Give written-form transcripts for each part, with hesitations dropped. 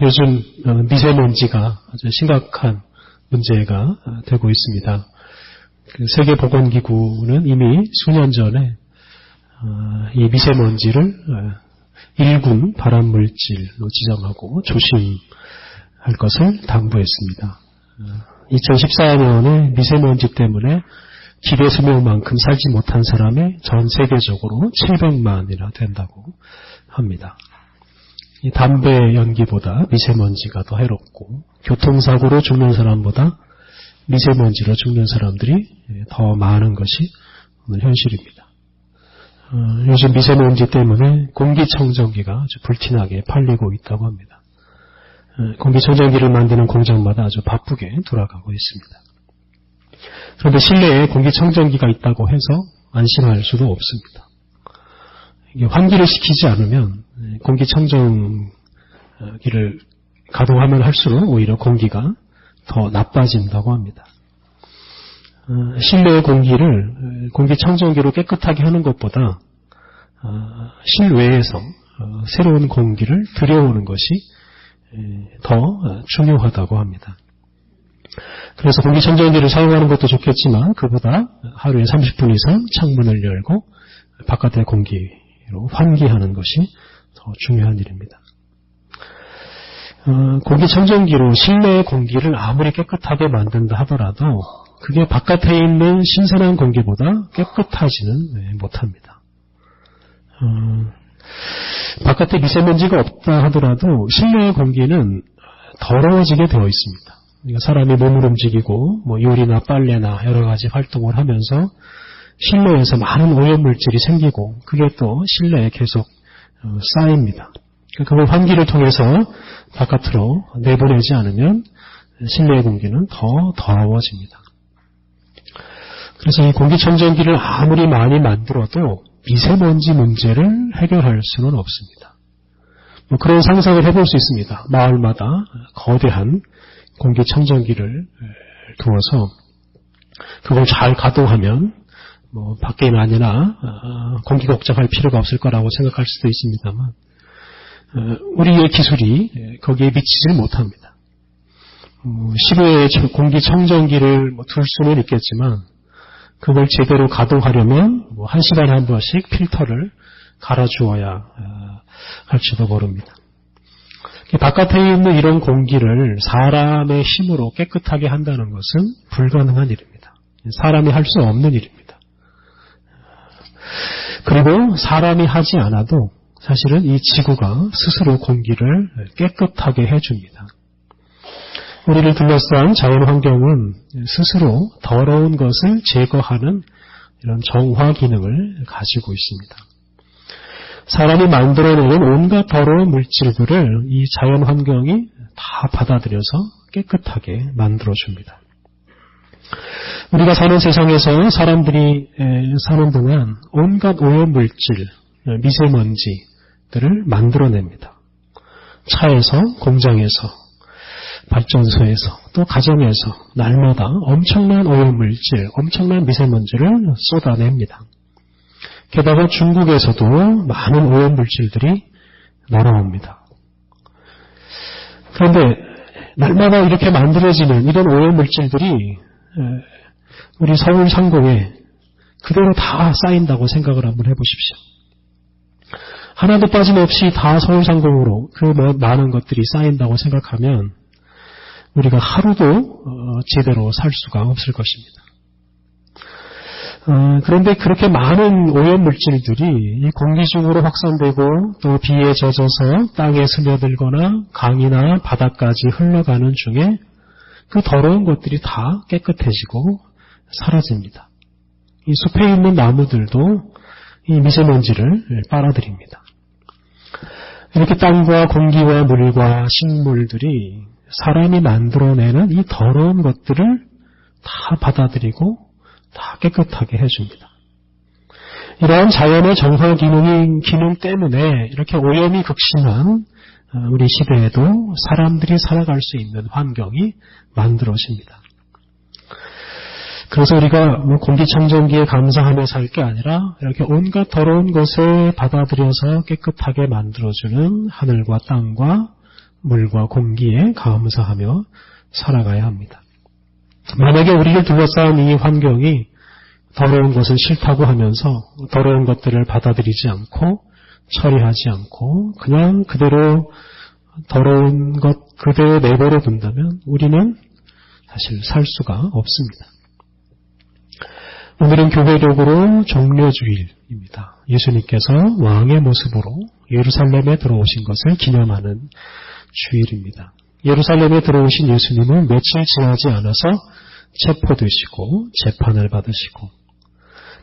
요즘 미세먼지가 아주 심각한 문제가 되고 있습니다. 세계보건기구는 이미 수년 전에 이 미세먼지를 1군 발암물질로 지정하고 조심할 것을 당부했습니다. 2014년에 미세먼지 때문에 기대수명만큼 살지 못한 사람이 전 세계적으로 700만이나 된다고 합니다. 이 담배 연기보다 미세먼지가 더 해롭고 교통사고로 죽는 사람보다 미세먼지로 죽는 사람들이 더 많은 것이 오늘 현실입니다. 요즘 미세먼지 때문에 공기청정기가 아주 불티나게 팔리고 있다고 합니다. 공기청정기를 만드는 공장마다 아주 바쁘게 돌아가고 있습니다. 그런데 실내에 공기청정기가 있다고 해서 안심할 수도 없습니다. 이게 환기를 시키지 않으면 공기청정기를 가동하면 할수록 오히려 공기가 더 나빠진다고 합니다. 실내의 공기를 공기청정기로 깨끗하게 하는 것보다 실외에서 새로운 공기를 들여오는 것이 더 중요하다고 합니다. 그래서 공기청정기를 사용하는 것도 좋겠지만 그보다 하루에 30분 이상 창문을 열고 바깥의 공기로 환기하는 것이 더 중요한 일입니다. 공기청정기로 실내의 공기를 아무리 깨끗하게 만든다 하더라도 그게 바깥에 있는 신선한 공기보다 깨끗하지는 못합니다. 바깥에 미세먼지가 없다 하더라도 실내의 공기는 더러워지게 되어 있습니다. 그러니까 사람이 몸을 움직이고 요리나 빨래나 여러 가지 활동을 하면서 실내에서 많은 오염물질이 생기고 그게 또 실내에 계속 쌓입니다. 그걸 환기를 통해서 바깥으로 내보내지 않으면 실내의 공기는 더 더러워집니다. 그래서 이 공기청정기를 아무리 많이 만들어도 미세먼지 문제를 해결할 수는 없습니다. 그런 상상을 해볼 수 있습니다. 마을마다 거대한 공기청정기를 두어서 그걸 잘 가동하면 밖에는 아니나 공기가 걱정할 필요가 없을 거라고 생각할 수도 있습니다만 우리의 기술이 거기에 미치질 못합니다. 실외에 공기청정기를 둘 수는 있겠지만 그걸 제대로 가동하려면 1시간에 한 번씩 필터를 갈아주어야 할지도 모릅니다. 바깥에 있는 이런 공기를 사람의 힘으로 깨끗하게 한다는 것은 불가능한 일입니다. 사람이 할 수 없는 일입니다. 그리고 사람이 하지 않아도 사실은 이 지구가 스스로 공기를 깨끗하게 해줍니다. 우리를 둘러싼 자연환경은 스스로 더러운 것을 제거하는 이런 정화 기능을 가지고 있습니다. 사람이 만들어내는 온갖 더러운 물질들을 이 자연환경이 다 받아들여서 깨끗하게 만들어줍니다. 우리가 사는 세상에서 사람들이 사는 동안 온갖 오염물질, 미세먼지들을 만들어냅니다. 차에서, 공장에서, 발전소에서, 또 가정에서 날마다 엄청난 오염물질, 엄청난 미세먼지를 쏟아냅니다. 게다가 중국에서도 많은 오염물질들이 날아옵니다. 그런데 날마다 이렇게 만들어지는 이런 오염물질들이 우리 서울 상공에 그대로 다 쌓인다고 생각을 한번 해보십시오. 하나도 빠짐없이 다 서울 상공으로 그 많은 것들이 쌓인다고 생각하면 우리가 하루도 제대로 살 수가 없을 것입니다. 그런데 그렇게 많은 오염물질들이 이 공기 중으로 확산되고 또 비에 젖어서 땅에 스며들거나 강이나 바다까지 흘러가는 중에 그 더러운 것들이 다 깨끗해지고 사라집니다. 이 숲에 있는 나무들도 이 미세먼지를 빨아들입니다. 이렇게 땅과 공기와 물과 식물들이 사람이 만들어내는 이 더러운 것들을 다 받아들이고 다 깨끗하게 해줍니다. 이러한 자연의 정화 기능 때문에 이렇게 오염이 극심한 우리 시대에도 사람들이 살아갈 수 있는 환경이 만들어집니다. 그래서 우리가 공기청정기에 감사하며 살 게 아니라 이렇게 온갖 더러운 것을 받아들여서 깨끗하게 만들어주는 하늘과 땅과 물과 공기에 감사하며 살아가야 합니다. 만약에 우리를 둘러싼 이 환경이 더러운 것은 싫다고 하면서 더러운 것들을 받아들이지 않고 처리하지 않고 그냥 그대로 더러운 것 그대로 내버려 둔다면 우리는 사실 살 수가 없습니다. 오늘은 교회적으로 종려주일입니다. 예수님께서 왕의 모습으로 예루살렘에 들어오신 것을 기념하는 주일입니다. 예루살렘에 들어오신 예수님은 며칠 지나지 않아서 체포되시고 재판을 받으시고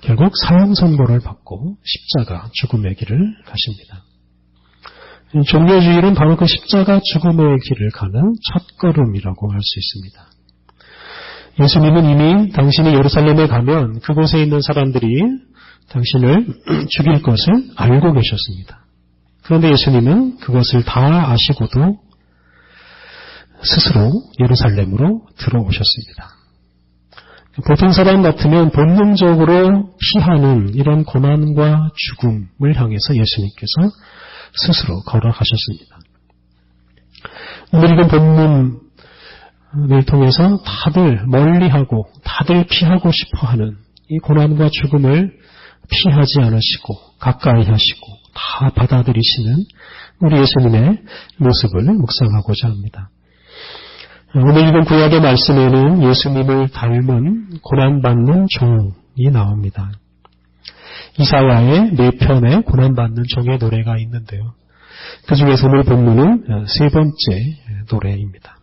결국 사형 선고를 받고 십자가 죽음의 길을 가십니다. 종려주일은 바로 그 십자가 죽음의 길을 가는 첫걸음이라고 할 수 있습니다. 예수님은 이미 당신이 예루살렘에 가면 그곳에 있는 사람들이 당신을 죽일 것을 알고 계셨습니다. 그런데 예수님은 그것을 다 아시고도 스스로 예루살렘으로 들어오셨습니다. 보통 사람 같으면 본능적으로 피하는 이런 고난과 죽음을 향해서 예수님께서 스스로 걸어가셨습니다. 오늘 이건 본문을 통해서 다들 멀리하고 다들 피하고 싶어하는 이 고난과 죽음을 피하지 않으시고 가까이 하시고 다 받아들이시는 우리 예수님의 모습을 묵상하고자 합니다. 오늘 읽은 구약의 말씀에는 예수님을 닮은 고난받는 종이 나옵니다. 이사야의 4편의 고난받는 종의 노래가 있는데요. 그 중에서 오늘 본문은 3번째 노래입니다.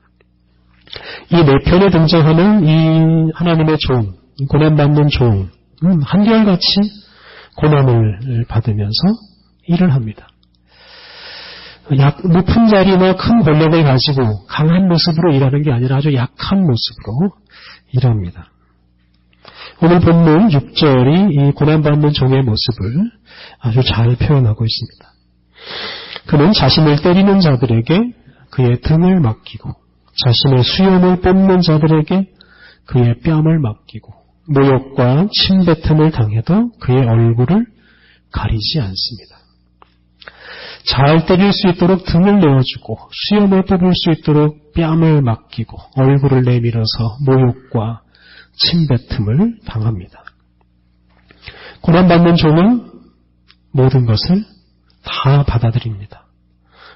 이 4편에 등장하는 이 하나님의 종, 고난받는 종은 한결같이 고난을 받으면서 일을 합니다. 높은 자리나 큰 권력을 가지고 강한 모습으로 일하는 게 아니라 아주 약한 모습으로 일합니다. 오늘 본문 6절이 이 고난받는 종의 모습을 아주 잘 표현하고 있습니다. 그는 자신을 때리는 자들에게 그의 등을 맡기고 자신의 수염을 뽑는 자들에게 그의 뺨을 맡기고 모욕과 침뱉음을 당해도 그의 얼굴을 가리지 않습니다. 잘 때릴 수 있도록 등을 내어주고 수염을 뽑을 수 있도록 뺨을 맡기고 얼굴을 내밀어서 모욕과 침뱉음을 당합니다. 고난받는 종은 모든 것을 다 받아들입니다.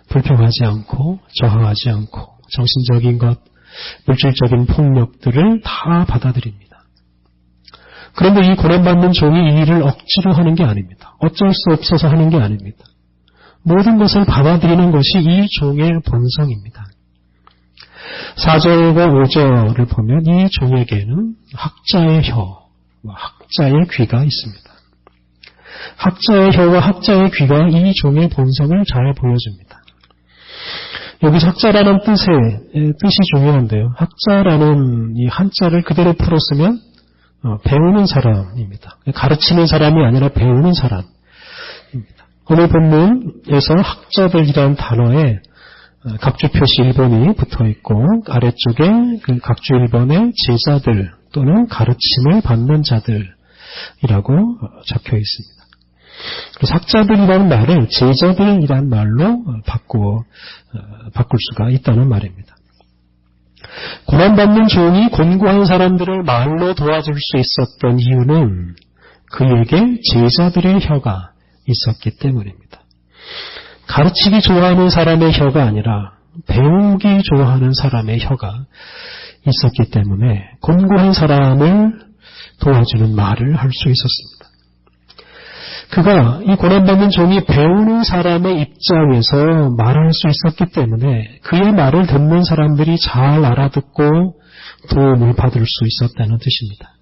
불평하지 않고 저항하지 않고 정신적인 것, 물질적인 폭력들을 다 받아들입니다. 그런데 이 고난받는 종이 이 일을 억지로 하는 게 아닙니다. 어쩔 수 없어서 하는 게 아닙니다. 모든 것을 받아들이는 것이 이 종의 본성입니다. 4절과 5절을 보면 이 종에게는 학자의 혀와 학자의 귀가 있습니다. 학자의 혀와 학자의 귀가 이 종의 본성을 잘 보여줍니다. 여기서 학자라는 뜻이 중요한데요. 학자라는 이 한자를 그대로 풀었으면 배우는 사람입니다. 가르치는 사람이 아니라 배우는 사람입니다. 오늘 본문에서 학자들이라는 단어에 각주 표시 1번이 붙어있고 아래쪽에 그 각주 1번에 제자들 또는 가르침을 받는 자들이라고 적혀 있습니다. 그래서 학자들이라는 말을 제자들이라는 말로 바꿀 수가 있다는 말입니다. 고난받는 종이 곤고한 사람들을 말로 도와줄 수 있었던 이유는 그에게 제자들의 혀가 있었기 때문입니다. 가르치기 좋아하는 사람의 혀가 아니라 배우기 좋아하는 사람의 혀가 있었기 때문에 곤고한 사람을 도와주는 말을 할 수 있었습니다. 그가 이 고난받는 종이 배우는 사람의 입장에서 말할 수 있었기 때문에 그의 말을 듣는 사람들이 잘 알아듣고 도움을 받을 수 있었다는 뜻입니다.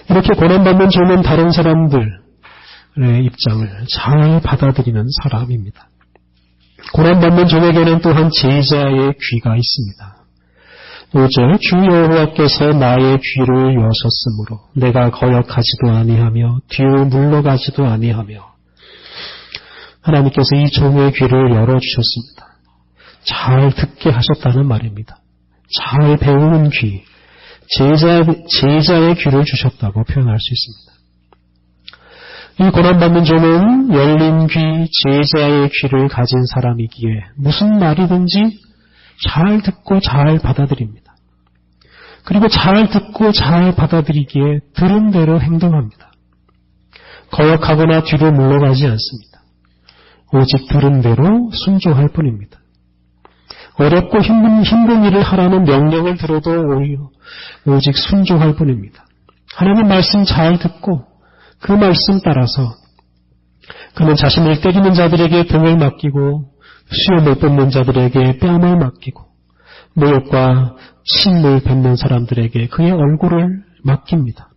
이렇게 고난받는 종은 다른 사람들의 입장을 잘 받아들이는 사람입니다. 고난받는 종에게는 또한 제자의 귀가 있습니다. 5절 주 여호와께서 나의 귀를 여셨으므로 내가 거역하지도 아니하며 뒤로 물러가지도 아니하며 하나님께서 이 종의 귀를 열어주셨습니다. 잘 듣게 하셨다는 말입니다. 잘 배우는 귀, 제자의 귀를 주셨다고 표현할 수 있습니다. 이 고난받는 종은 열린 귀, 제자의 귀를 가진 사람이기에 무슨 말이든지 잘 듣고 잘 받아들입니다. 그리고 잘 듣고 잘 받아들이기에 들은 대로 행동합니다. 거역하거나 뒤로 물러가지 않습니다. 오직 들은 대로 순종할 뿐입니다. 어렵고 힘든 일을 하라는 명령을 들어도 오직 순종할 뿐입니다. 하나님 말씀 잘 듣고 그 말씀 따라서 그는 자신을 때리는 자들에게 등을 맡기고 수염을 뽑는 자들에게 뺨을 맡기고 모욕과 침을 뱉는 사람들에게 그의 얼굴을 맡깁니다.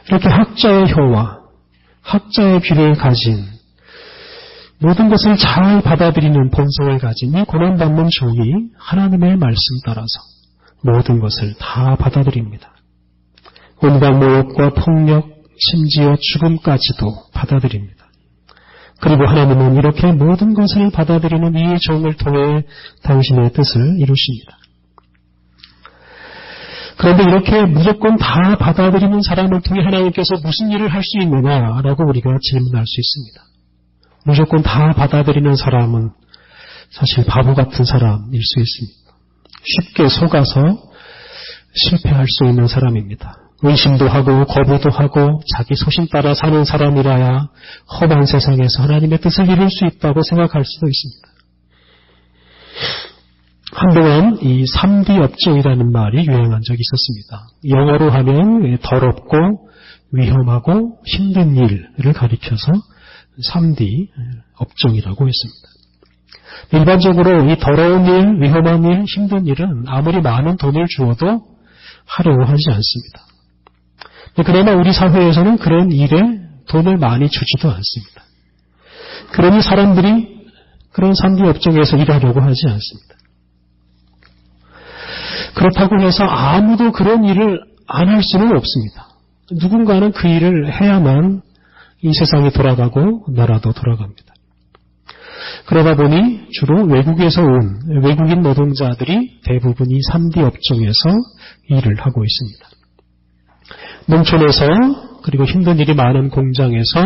이렇게 학자의 혀와 학자의 귀를 가진 모든 것을 잘 받아들이는 본성을 가진 이 고난받는 종이 하나님의 말씀 따라서 모든 것을 다 받아들입니다. 온갖 모욕과 폭력, 심지어 죽음까지도 받아들입니다. 그리고 하나님은 이렇게 모든 것을 받아들이는 이 종을 통해 당신의 뜻을 이루십니다. 그런데 이렇게 무조건 다 받아들이는 사람을 통해 하나님께서 무슨 일을 할 수 있느냐라고 우리가 질문할 수 있습니다. 무조건 다 받아들이는 사람은 사실 바보 같은 사람일 수 있습니다. 쉽게 속아서 실패할 수 있는 사람입니다. 의심도 하고 거부도 하고 자기 소신 따라 사는 사람이라야 험한 세상에서 하나님의 뜻을 이룰 수 있다고 생각할 수도 있습니다. 한동안 이 3D 업종이라는 말이 유행한 적이 있었습니다. 영어로 하면 더럽고 위험하고 힘든 일을 가리켜서 3D 업종이라고 했습니다. 일반적으로 이 더러운 일, 위험한 일, 힘든 일은 아무리 많은 돈을 주어도 하려고 하지 않습니다. 그러나 우리 사회에서는 그런 일에 돈을 많이 주지도 않습니다. 그러니 사람들이 그런 3D 업종에서 일하려고 하지 않습니다. 그렇다고 해서 아무도 그런 일을 안 할 수는 없습니다. 누군가는 그 일을 해야만 이 세상이 돌아가고 나라도 돌아갑니다. 그러다 보니 주로 외국에서 온 외국인 노동자들이 대부분 이 3D 업종에서 일을 하고 있습니다. 농촌에서 그리고 힘든 일이 많은 공장에서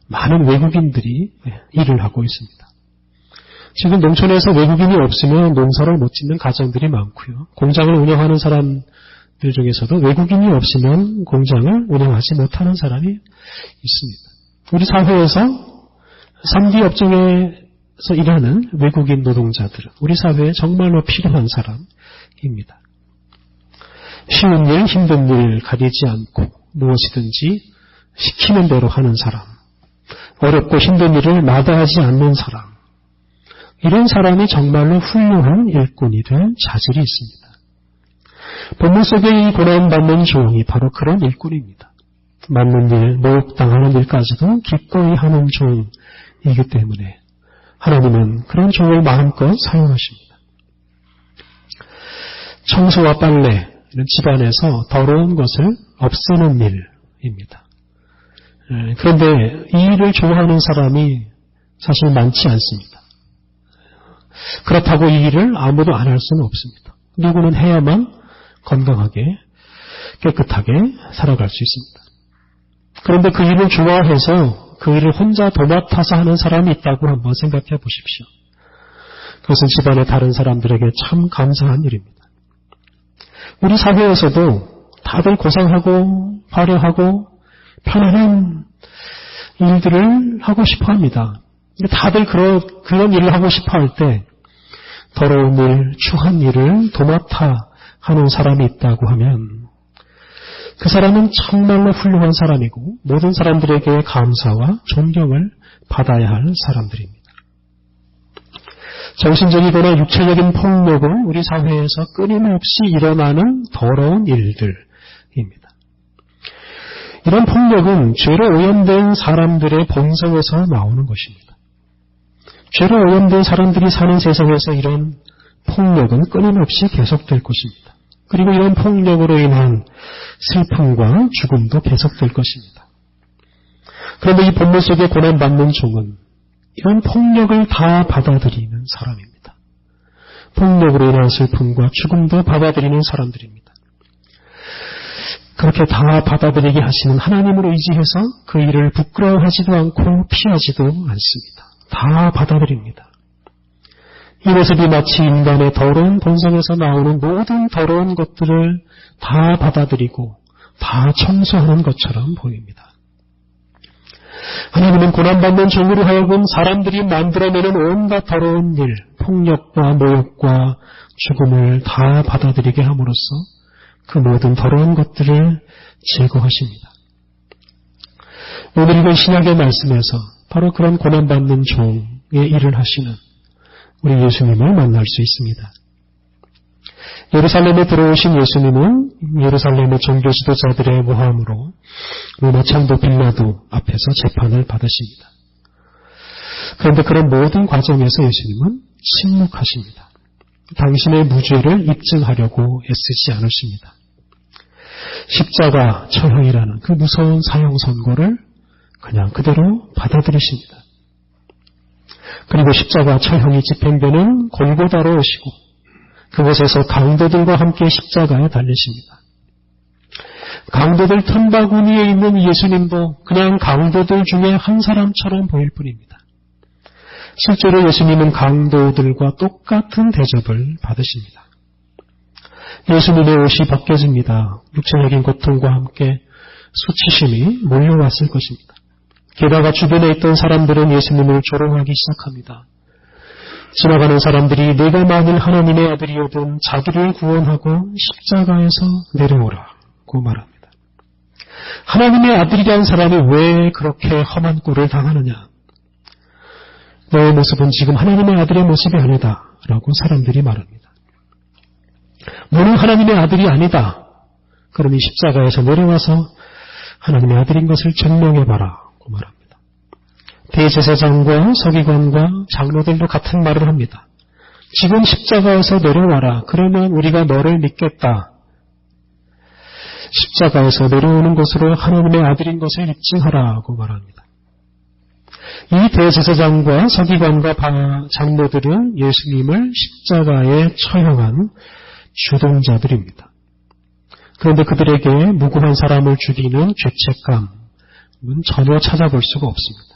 많은 외국인들이 일을 하고 있습니다. 지금 농촌에서 외국인이 없으면 농사를 못 짓는 가정들이 많고요. 공장을 운영하는 사람들 중에서도 외국인이 없으면 공장을 운영하지 못하는 사람이 있습니다. 우리 사회에서 3D 업종에서 일하는 외국인 노동자들은 우리 사회에 정말로 필요한 사람입니다. 쉬운 일, 힘든 일 가리지 않고 무엇이든지 시키는 대로 하는 사람, 어렵고 힘든 일을 마다하지 않는 사람, 이런 사람이 정말로 훌륭한 일꾼이 될 자질이 있습니다. 본문 속의 이 고난받는 종이 바로 그런 일꾼입니다. 맞는 일, 모욕당하는 일까지도 기꺼이 하는 종이기 때문에 하나님은 그런 종을 마음껏 사용하십니다. 청소와 빨래, 이런 집안에서 더러운 것을 없애는 일입니다. 그런데 이 일을 좋아하는 사람이 사실 많지 않습니다. 그렇다고 이 일을 아무도 안 할 수는 없습니다. 누구는 해야만 건강하게 깨끗하게 살아갈 수 있습니다. 그런데 그 일을 좋아해서 그 일을 혼자 도맡아서 하는 사람이 있다고 한번 생각해 보십시오. 그것은 집안의 다른 사람들에게 참 감사한 일입니다. 우리 사회에서도 다들 고상하고 화려하고 편안한 일들을 하고 싶어 합니다. 다들 그런 일을 하고 싶어 할 때 더러운 일, 추한 일을 도맡아 하는 사람이 있다고 하면 그 사람은 정말로 훌륭한 사람이고 모든 사람들에게 감사와 존경을 받아야 할 사람들입니다. 정신적이거나 육체적인 폭력은 우리 사회에서 끊임없이 일어나는 더러운 일들입니다. 이런 폭력은 죄로 오염된 사람들의 본성에서 나오는 것입니다. 죄로 오염된 사람들이 사는 세상에서 이런 폭력은 끊임없이 계속될 것입니다. 그리고 이런 폭력으로 인한 슬픔과 죽음도 계속될 것입니다. 그런데 이 본문 속에 고난받는 종은 이런 폭력을 다 받아들이는 사람입니다. 폭력으로 인한 슬픔과 죽음도 받아들이는 사람들입니다. 그렇게 다 받아들이게 하시는 하나님을 의지해서 그 일을 부끄러워하지도 않고 피하지도 않습니다. 다 받아들입니다. 이 모습이 마치 인간의 더러운 본성에서 나오는 모든 더러운 것들을 다 받아들이고 다 청소하는 것처럼 보입니다. 하나님은 고난받는 종으로 하여금 사람들이 만들어내는 온갖 더러운 일, 폭력과 모욕과 죽음을 다 받아들이게 함으로써 그 모든 더러운 것들을 제거하십니다. 오늘 읽은 신약의 말씀에서 바로 그런 고난받는 종의 일을 하시는 우리 예수님을 만날 수 있습니다. 예루살렘에 들어오신 예수님은 예루살렘의 종교 지도자들의 모함으로 로마 창도 빌라도 앞에서 재판을 받으십니다. 그런데 그런 모든 과정에서 예수님은 침묵하십니다. 당신의 무죄를 입증하려고 애쓰지 않으십니다. 십자가 처형이라는 그 무서운 사형 선고를 그냥 그대로 받아들이십니다. 그리고 십자가 처형이 집행되는 골고다로 오시고 그곳에서 강도들과 함께 십자가에 달리십니다. 강도들 틈바구니에 있는 예수님도 그냥 강도들 중에 한 사람처럼 보일 뿐입니다. 실제로 예수님은 강도들과 똑같은 대접을 받으십니다. 예수님의 옷이 벗겨집니다. 육체적인 고통과 함께 수치심이 몰려왔을 것입니다. 게다가 주변에 있던 사람들은 예수님을 조롱하기 시작합니다. 지나가는 사람들이 내가 만일 하나님의 아들이어든 자기를 구원하고 십자가에서 내려오라고 말합니다. 하나님의 아들이라는 사람이 왜 그렇게 험한 꼴을 당하느냐? 너의 모습은 지금 하나님의 아들의 모습이 아니다 라고 사람들이 말합니다. 너는 하나님의 아들이 아니다. 그러니 십자가에서 내려와서 하나님의 아들인 것을 증명해봐라 고 말합니다. 대제사장과 서기관과 장로들도 같은 말을 합니다. 지금 십자가에서 내려와라. 그러면 우리가 너를 믿겠다. 십자가에서 내려오는 것으로 하나님의 아들인 것을 입증하라고 말합니다. 이 대제사장과 서기관과 장로들은 예수님을 십자가에 처형한 주동자들입니다. 그런데 그들에게 무고한 사람을 죽이는 죄책감은 전혀 찾아볼 수가 없습니다.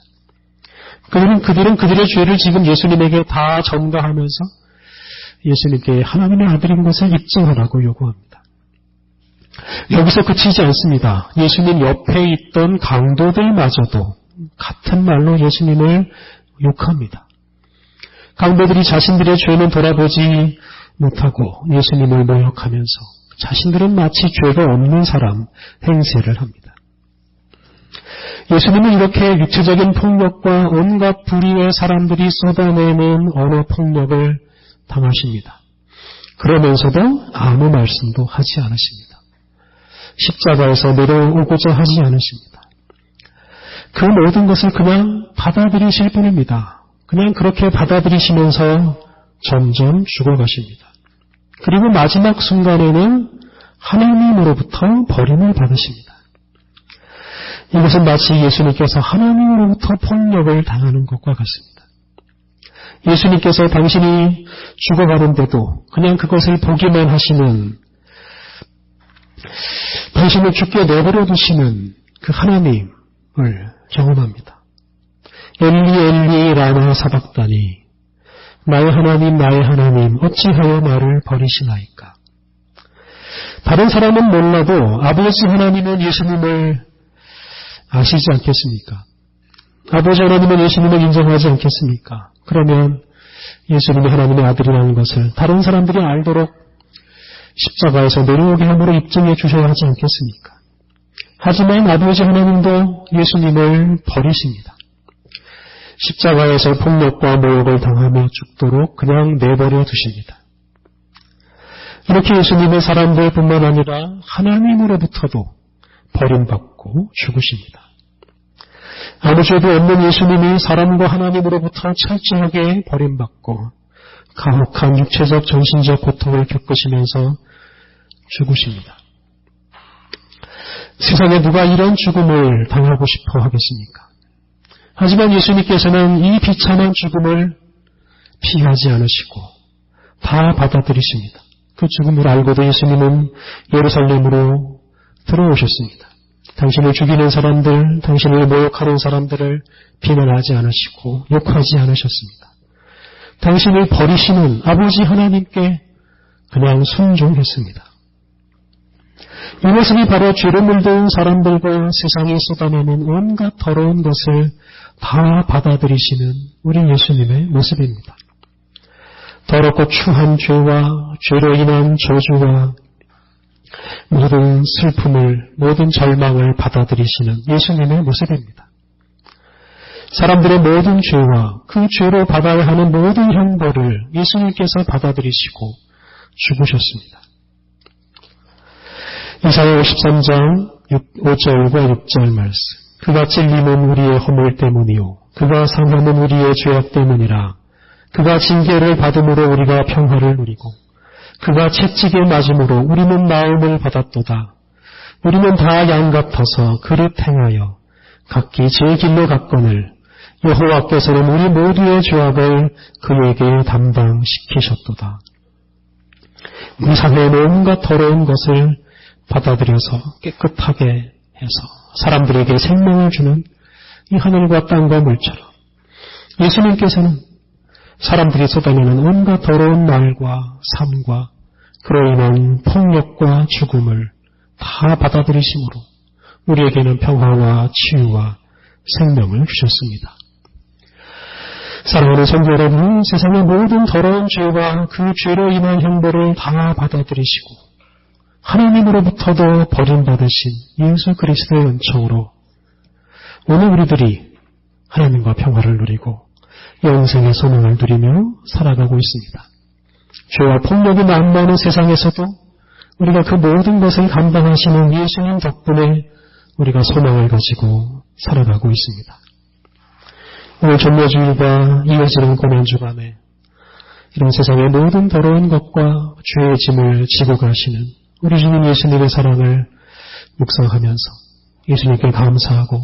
그들은 그들의 죄를 지금 예수님에게 다 전가하면서 예수님께 하나님의 아들인 것을 입증하라고 요구합니다. 여기서 그치지 않습니다. 예수님 옆에 있던 강도들마저도 같은 말로 예수님을 욕합니다. 강도들이 자신들의 죄는 돌아보지 못하고 예수님을 모욕하면서 자신들은 마치 죄가 없는 사람 행세를 합니다. 예수님은 이렇게 육체적인 폭력과 온갖 불의의 사람들이 쏟아내는 언어 폭력을 당하십니다. 그러면서도 아무 말씀도 하지 않으십니다. 십자가에서 내려오고자 하지 않으십니다. 그 모든 것을 그냥 받아들이실 뿐입니다. 그냥 그렇게 받아들이시면서 점점 죽어가십니다. 그리고 마지막 순간에는 하나님으로부터 버림을 받으십니다. 이것은 마치 예수님께서 하나님으로부터 폭력을 당하는 것과 같습니다. 예수님께서 당신이 죽어가는데도 그냥 그것을 보기만 하시는, 당신을 죽게 내버려 두시는 그 하나님을 경험합니다. 엘리 엘리 라마 사박다니, 나의 하나님 어찌하여 나를 버리시나이까. 다른 사람은 몰라도 아버지 하나님은 예수님을 아시지 않겠습니까? 아버지 하나님은 예수님을 인정하지 않겠습니까? 그러면 예수님이 하나님의 아들이라는 것을 다른 사람들이 알도록 십자가에서 내려오게 함으로 입증해 주셔야 하지 않겠습니까? 하지만 아버지 하나님도 예수님을 버리십니다. 십자가에서 폭력과 모욕을 당하며 죽도록 그냥 내버려 두십니다. 이렇게 예수님은 사람들뿐만 아니라 하나님으로부터도 버림받고 죽으십니다. 아무 죄도 없는 예수님이 사람과 하나님으로부터 철저하게 버림받고 가혹한 육체적 정신적 고통을 겪으시면서 죽으십니다. 세상에 누가 이런 죽음을 당하고 싶어 하겠습니까? 하지만 예수님께서는 이 비참한 죽음을 피하지 않으시고 다 받아들이십니다. 그 죽음을 알고도 예수님은 예루살렘으로 들어오셨습니다. 당신을 죽이는 사람들, 당신을 모욕하는 사람들을 비난하지 않으시고 욕하지 않으셨습니다. 당신을 버리시는 아버지 하나님께 그냥 순종했습니다. 이 모습이 바로 죄로 물든 사람들과 세상이 쏟아내는 온갖 더러운 것을 다 받아들이시는 우리 예수님의 모습입니다. 더럽고 추한 죄와 죄로 인한 저주와 모든 슬픔을, 모든 절망을 받아들이시는 예수님의 모습입니다. 사람들의 모든 죄와 그 죄로 받아야 하는 모든 형벌을 예수님께서 받아들이시고 죽으셨습니다. 이사야 53장 5절과 6절 말씀. 그가 찔림은 우리의 허물 때문이요 그가 상함은 우리의 죄악 때문이라. 그가 징계를 받음으로 우리가 평화를 누리고 그가 채찍에 맞음으로 우리는 나음을 받았도다. 우리는 다 양 같아서 그릇 행하여 각기 제 길로 갔거늘 여호와께서는 우리 모두의 죄악을 그에게 담당시키셨도다. 우리 사회의 온갖 더러운 것을 받아들여서 깨끗하게 해서 사람들에게 생명을 주는 이 하늘과 땅과 물처럼 예수님께서는 사람들이 쏟아내는 온갖 더러운 말과 삶과 그로 인한 폭력과 죽음을 다 받아들이심으로 우리에게는 평화와 치유와 생명을 주셨습니다. 사랑하는 성도 여러분, 세상의 모든 더러운 죄와 그 죄로 인한 형벌을 다 받아들이시고 하나님으로부터도 버림받으신 예수 그리스도의 은총으로 오늘 우리들이 하나님과 평화를 누리고 영생의 소망을 누리며 살아가고 있습니다. 죄와 폭력이 난무하는 세상에서도 우리가 그 모든 것을 감당하시는 예수님 덕분에 우리가 소망을 가지고 살아가고 있습니다. 오늘 전묘주일과 이어지는 고난주간에 이런 세상의 모든 더러운 것과 죄의 짐을 지고 가시는 우리 주님 예수님의 사랑을 묵상하면서 예수님께 감사하고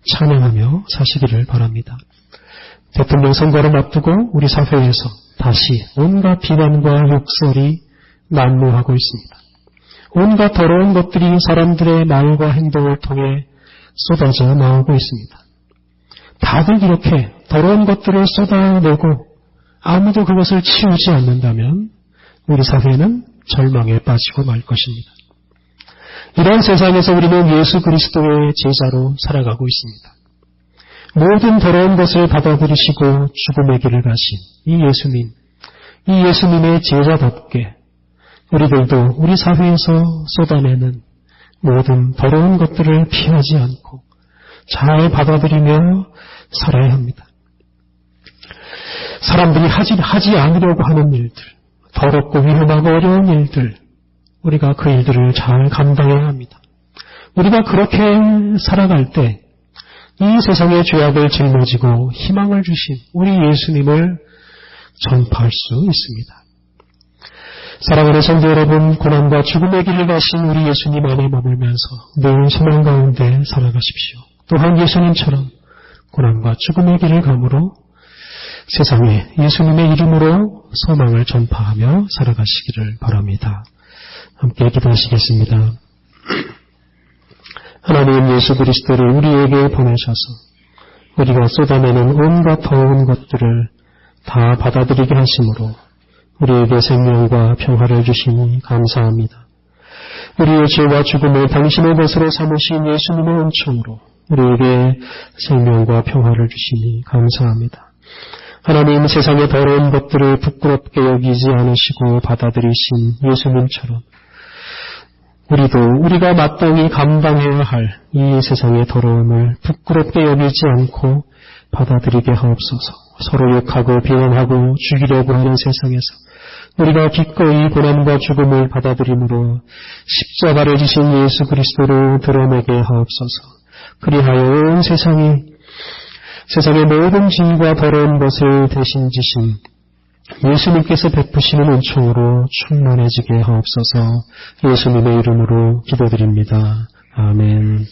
찬양하며 사시기를 바랍니다. 대통령 선거를 앞두고 우리 사회에서 다시 온갖 비난과 욕설이 난무하고 있습니다. 온갖 더러운 것들이 사람들의 말과 행동을 통해 쏟아져 나오고 있습니다. 다들 이렇게 더러운 것들을 쏟아내고 아무도 그것을 치우지 않는다면 우리 사회는 절망에 빠지고 말 것입니다. 이런 세상에서 우리는 예수 그리스도의 제자로 살아가고 있습니다. 모든 더러운 것을 받아들이시고 죽음의 길을 가신 이 예수님의 제자답게 우리들도 우리 사회에서 쏟아내는 모든 더러운 것들을 피하지 않고 잘 받아들이며 살아야 합니다. 사람들이 하지 않으려고 하는 일들, 더럽고 위험하고 어려운 일들, 우리가 그 일들을 잘 감당해야 합니다. 우리가 그렇게 살아갈 때 이 세상의 죄악을 짊어지고 희망을 주신 우리 예수님을 전파할 수 있습니다. 사랑하는 성도 여러분, 고난과 죽음의 길을 가신 우리 예수님 안에 머물면서 늘 소망 가운데 살아가십시오. 또한 예수님처럼 고난과 죽음의 길을 감으로 세상에 예수님의 이름으로 소망을 전파하며 살아가시기를 바랍니다. 함께 기도하시겠습니다. 하나님 예수 그리스도를 우리에게 보내셔서 우리가 쏟아내는 온갖 더러운 것들을 다 받아들이게 하심으로 우리에게 생명과 평화를 주시니 감사합니다. 우리의 죄와 죽음을 당신의 것으로 삼으신 예수님의 은총으로 우리에게 생명과 평화를 주시니 감사합니다. 하나님 세상의 더러운 것들을 부끄럽게 여기지 않으시고 받아들이신 예수님처럼 우리도 우리가 마땅히 감당해야 할 이 세상의 더러움을 부끄럽게 여기지 않고 받아들이게 하옵소서. 서로 욕하고 비난하고 죽이려고 하는 세상에서 우리가 기꺼이 고난과 죽음을 받아들임으로 십자가를 지신 예수 그리스도로 드러내게 하옵소서. 그리하여 온 세상의 모든 짐과 더러운 것을 대신 지신 예수님께서 베푸시는 은총으로 충만해지게 하옵소서. 예수님의 이름으로 기도드립니다. 아멘.